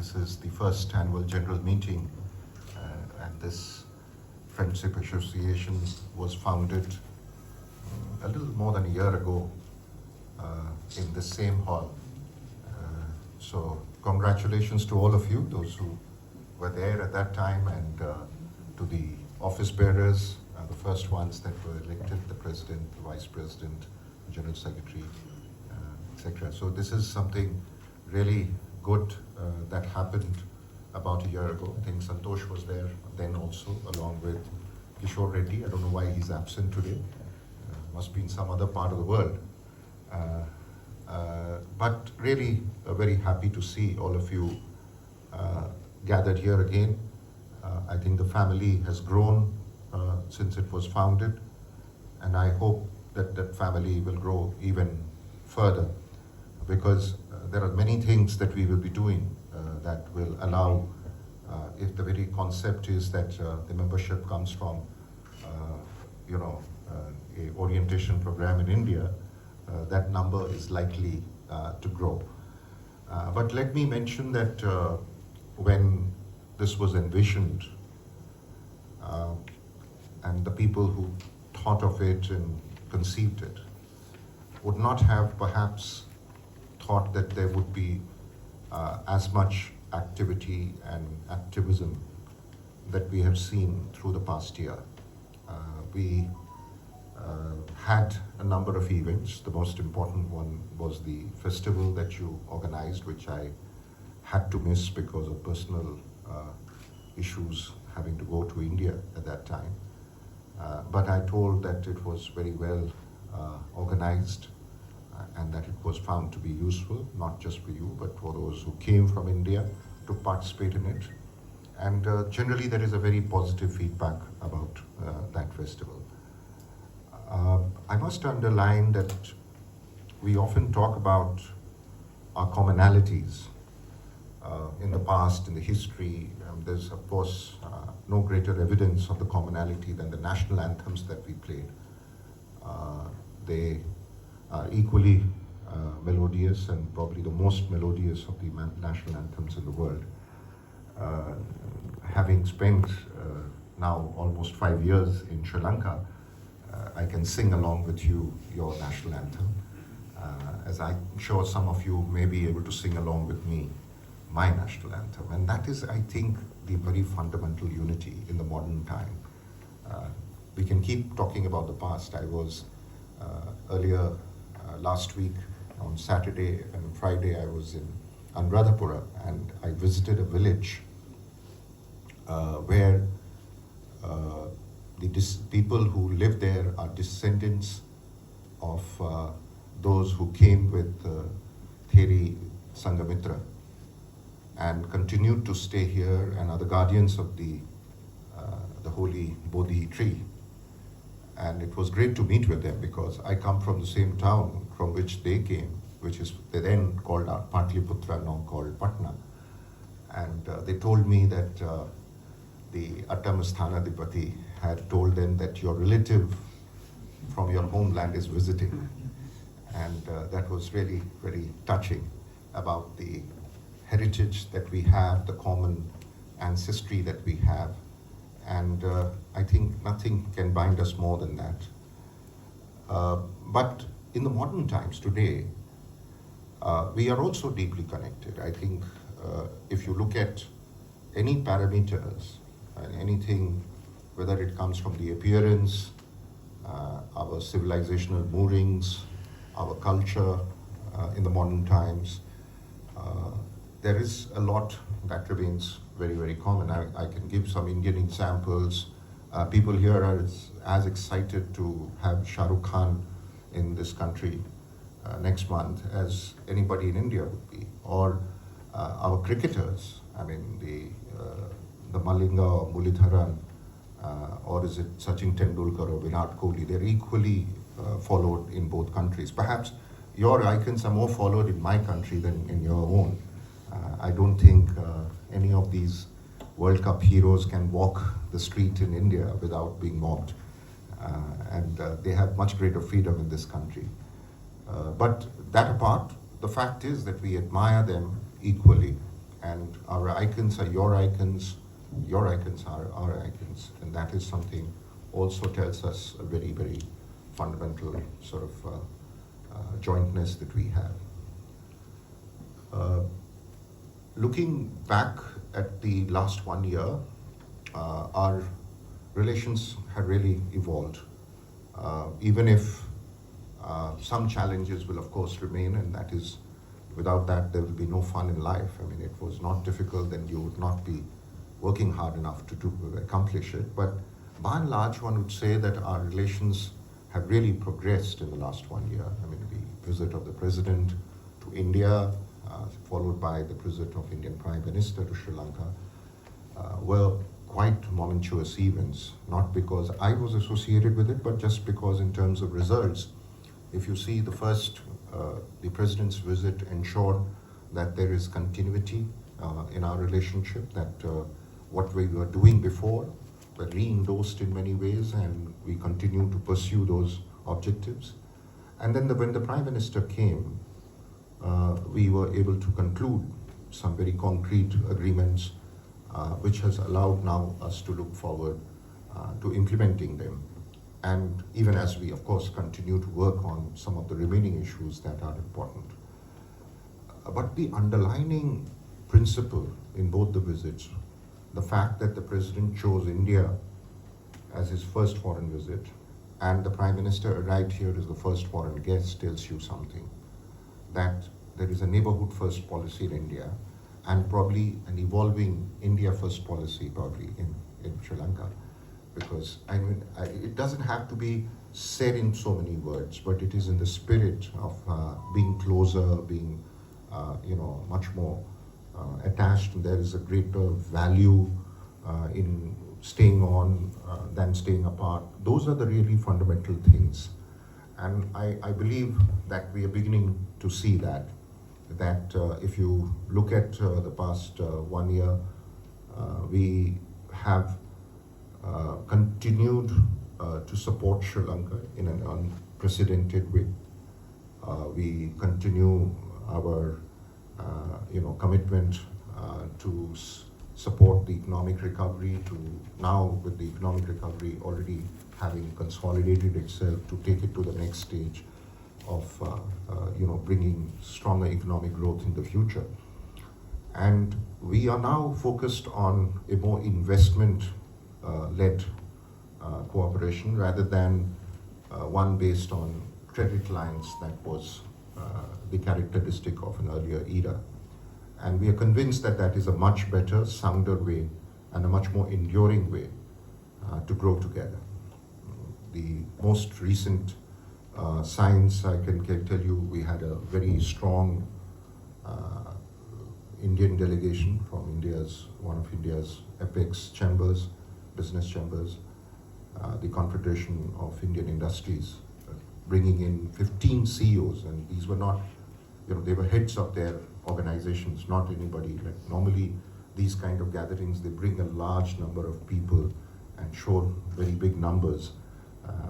This is the first annual general meeting, and this Friendship Association was founded a little more than a year ago in the same hall. So congratulations to all of you, those who were there at that time, and to the office bearers, the first ones that were elected, the president, the vice president, the general secretary, etc. So this is something really good that happened about a year ago. I think Santosh was there then also, along with Kishore Reddy. I don't know why he's absent today. Must be in some other part of the world. But really very happy to see all of you gathered here again. I think the family has grown since it was founded, and I hope that that family will grow even further, because there are many things that we will be doing that will allow, if the very concept is that the membership comes from, a orientation program in India, that number is likely to grow. But let me mention that when this was envisioned, and the people who thought of it and conceived it would not have perhaps thought that there would be as much activity and activism that we have seen through the past year. We had a number of events. The most important one was the festival that you organized, which I had to miss because of personal issues having to go to India at that time. But I told that it was very well organized, and that it was found to be useful, not just for you, but for those who came from India to participate in it. And generally there is a very positive feedback about that festival. I must underline that we often talk about our commonalities in the past, in the history. There's of course no greater evidence of the commonality than the national anthems that we played. They are equally melodious, and probably the most melodious of the national anthems in the world. Having spent now almost 5 years in Sri Lanka, I can sing along with you your national anthem, as I'm sure some of you may be able to sing along with me my national anthem. And that is, I think, the very fundamental unity in the modern time. We can keep talking about the past. I was earlier last week on Saturday and Friday, I was in Anuradhapura, and I visited a village where the people who live there are descendants of those who came with Theri Sangamitra and continued to stay here and are the guardians of the holy Bodhi tree. And it was great to meet with them, because I come from the same town from which they came, which is they then called Patliputra, now called Patna. And they told me that the Attamasthanadipati had told them that your relative from your homeland is visiting. And that was really very touching about the heritage that we have, the common ancestry that we have. And I think nothing can bind us more than that. But in the modern times today, we are also deeply connected. I think if you look at any parameters, anything, whether it comes from the appearance, our civilizational moorings, our culture in the modern times, there is a lot that remains very, very common. I can give some Indian examples. People here are as excited to have Shah Rukh Khan in this country next month as anybody in India would be. Or our cricketers, I mean the Malinga or Mullidharan, or is it Sachin Tendulkar or Virat Kohli, they're equally followed in both countries. Perhaps your icons are more followed in my country than in your own. I don't think any of these World Cup heroes can walk the street in India without being mobbed. And they have much greater freedom in this country. But that apart, the fact is that we admire them equally. And our icons are your icons are our icons, and that is something also tells us a very, very fundamental sort of jointness that we have. Looking back at the last 1 year, our relations have really evolved. Even if some challenges will of course remain, and that is, without that there will be no fun in life. I mean, it was not difficult, then you would not be working hard enough to accomplish it. But by and large, one would say that our relations have really progressed in the last 1 year. I mean, the visit of the President to India, followed by the visit of Indian Prime Minister to Sri Lanka, were quite momentous events, not because I was associated with it, but just because in terms of results, if you see the President's visit ensured that there is continuity in our relationship, that what we were doing before were re-endorsed in many ways, and we continue to pursue those objectives. And then when the Prime Minister came, we were able to conclude some very concrete agreements, which has allowed now us to look forward to implementing them. And even as we, of course, continue to work on some of the remaining issues that are important. But the underlying principle in both the visits, the fact that the President chose India as his first foreign visit, and the Prime Minister arrived here as the first foreign guest, tells you something. That there is a neighborhood first policy in India, and probably an evolving India first policy probably in Sri Lanka. Because I mean, it doesn't have to be said in so many words, but it is in the spirit of being closer, being much more attached. There is a greater value in staying on than staying apart. Those are the really fundamental things. And I believe that we are beginning to see that if you look at the past 1 year, we have continued to support Sri Lanka in an unprecedented way. We continue our commitment to support the economic recovery, to now with the economic recovery already having consolidated itself, to take it to the next stage of bringing stronger economic growth in the future. And we are now focused on a more investment-led cooperation rather than one based on credit lines that was the characteristic of an earlier era. And we are convinced that that is a much better, sounder way and a much more enduring way to grow together. The most recent signs, I can tell you, we had a very strong Indian delegation from one of India's apex chambers, business chambers, the Confederation of Indian Industries, bringing in 15 CEOs, and these were not, they were heads of their organizations, not anybody. Like normally, these kind of gatherings, they bring a large number of people and show very big numbers.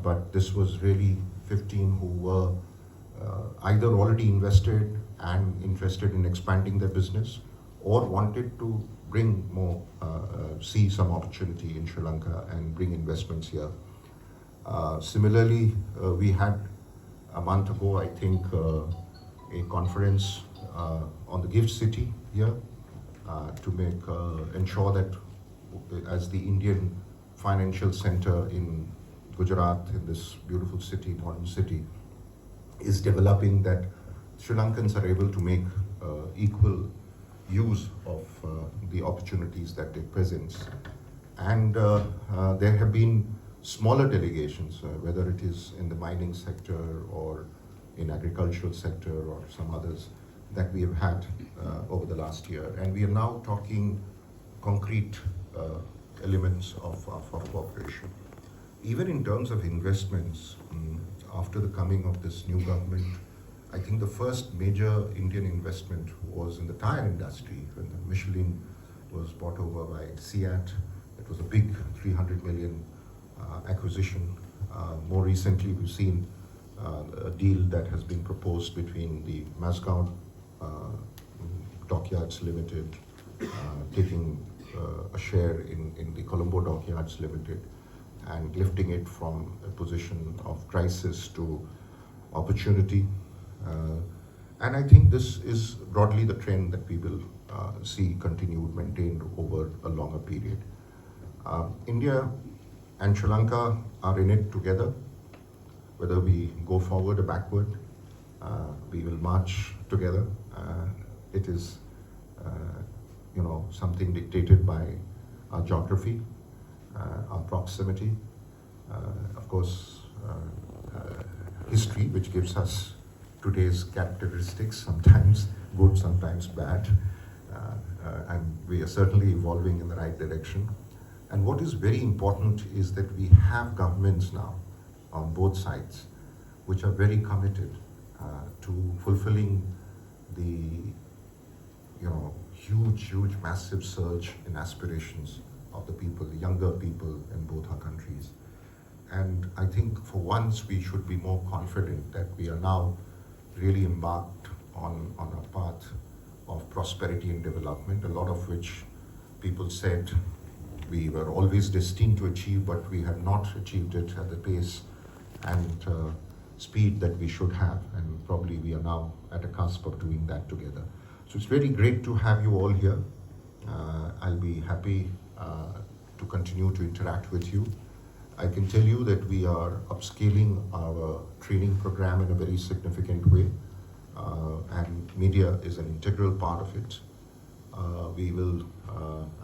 But this was really 15 who were either already invested and interested in expanding their business, or wanted to bring more, see some opportunity in Sri Lanka and bring investments here. Similarly, we had a month ago, I think, a conference on the gift city here to ensure that as the Indian financial center in Gujarat, in this beautiful city, modern city, is developing, that Sri Lankans are able to make equal use of the opportunities that it presents. And there have been smaller delegations, whether it is in the mining sector or in agricultural sector or some others, that we have had over the last year. And we are now talking concrete elements of cooperation. Even in terms of investments, after the coming of this new government, I think the first major Indian investment was in the tire industry, when the Michelin was bought over by SEAT. It was a big 300 million acquisition. More recently, we've seen a deal that has been proposed between the Mazgaon Dockyards Limited taking a share in the Colombo Dockyards Limited and lifting it from a position of crisis to opportunity. And I think this is broadly the trend that we will see continued, maintained over a longer period. India and Sri Lanka are in it together. Whether we go forward or backward, we will march together. It is, something dictated by our geography, our proximity, of course, history, which gives us today's characteristics, sometimes good, sometimes bad, and we are certainly evolving in the right direction. And what is very important is that we have governments now on both sides which are very committed to fulfilling the huge, massive surge in aspirations of the people, the younger people in both our countries. And I think for once we should be more confident that we are now really embarked on a path of prosperity and development, a lot of which people said we were always destined to achieve, but we have not achieved it at the pace and speed that we should have, and probably we are now at a cusp of doing that together. So it's very great to have you all here. I'll be happy to continue to interact with you. I can tell you that we are upscaling our training program in a very significant way, and media is an integral part of it. We will,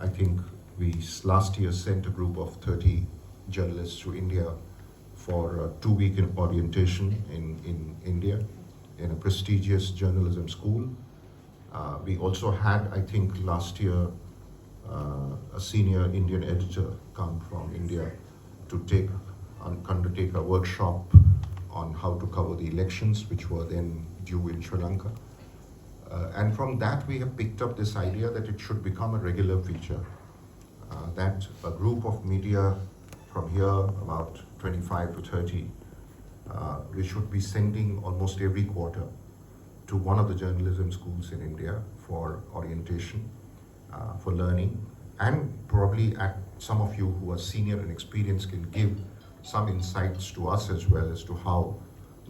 I think, we last year sent a group of 30 journalists to India for a 2-week orientation in India in a prestigious journalism school. We also had, I think, last year a senior Indian editor come from India to undertake a workshop on how to cover the elections, which were then due in Sri Lanka. And from that, we have picked up this idea that it should become a regular feature. That a group of media from here, about 25 to 30, we should be sending almost every quarter to one of the journalism schools in India for orientation, for learning, and probably some of you who are senior and experienced can give some insights to us as well as to how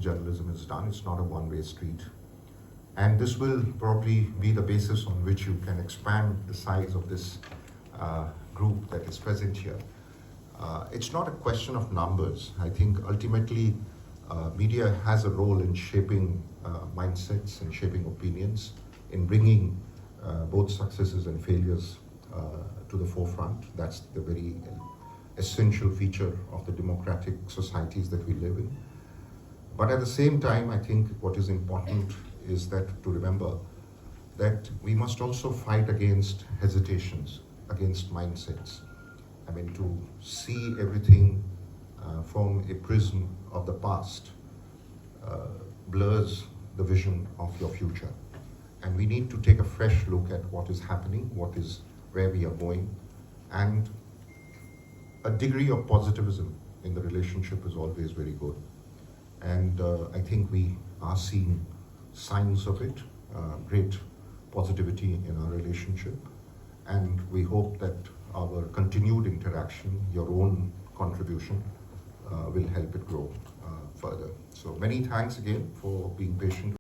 journalism is done. It's not a one-way street. And this will probably be the basis on which you can expand the size of this group that is present here. It's not a question of numbers. I think ultimately media has a role in shaping mindsets and shaping opinions, in bringing both successes and failures to the forefront. That's the very essential feature of the democratic societies that we live in. But at the same time, I think what is important is that to remember that we must also fight against hesitations, against mindsets. I mean, to see everything from a prism of the past blurs the vision of your future. And we need to take a fresh look at what is happening, where we are going, and a degree of positivism in the relationship is always very good. And I think we are seeing signs of it, great positivity in our relationship. And we hope that our continued interaction, your own contribution, will help it grow further. So many thanks again for being patient.